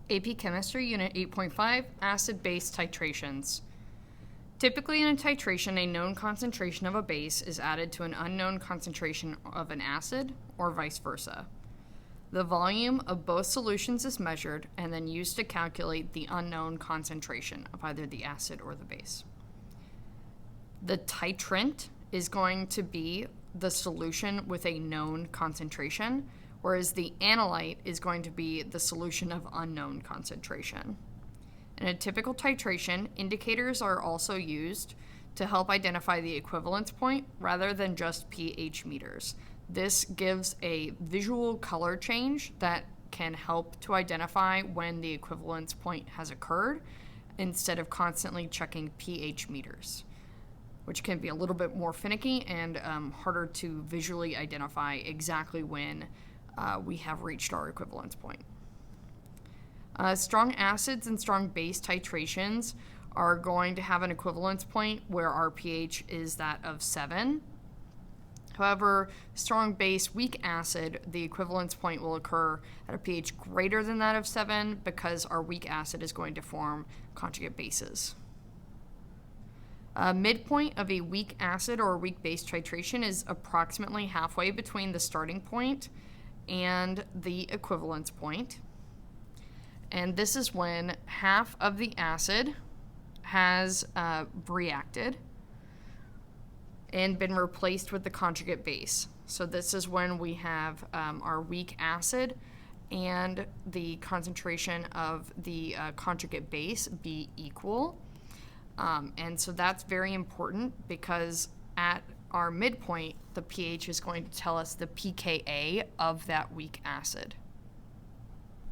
AP Chemistry, Unit 8.5, Acid-Base Titrations. Typically in a titration, a known concentration of a base is added to an unknown concentration of an acid, or vice versa. The volume of both solutions is measured and then used to calculate the unknown concentration of either the acid or the base. The titrant is going to be the solution with a known concentration, whereas the analyte is going to be the solution of unknown concentration. In a typical titration, indicators are also used to help identify the equivalence point rather than just pH meters. This gives a visual color change that can help to identify when the equivalence point has occurred instead of constantly checking pH meters, which can be a little bit more finicky and harder to visually identify exactly when we have reached our equivalence point. Strong acids and strong base titrations are going to have an equivalence point where our pH is that of 7. However, strong base, weak acid, the equivalence point will occur at a pH greater than that of 7 because our weak acid is going to form conjugate bases. Midpoint of a weak acid or weak base titration is approximately halfway between the starting point and the equivalence point. And this is when half of the acid has reacted and been replaced with the conjugate base. So this is when we have our weak acid and the concentration of the conjugate base be equal. And so that's very important because at our midpoint, the pH is going to tell us the pKa of that weak acid.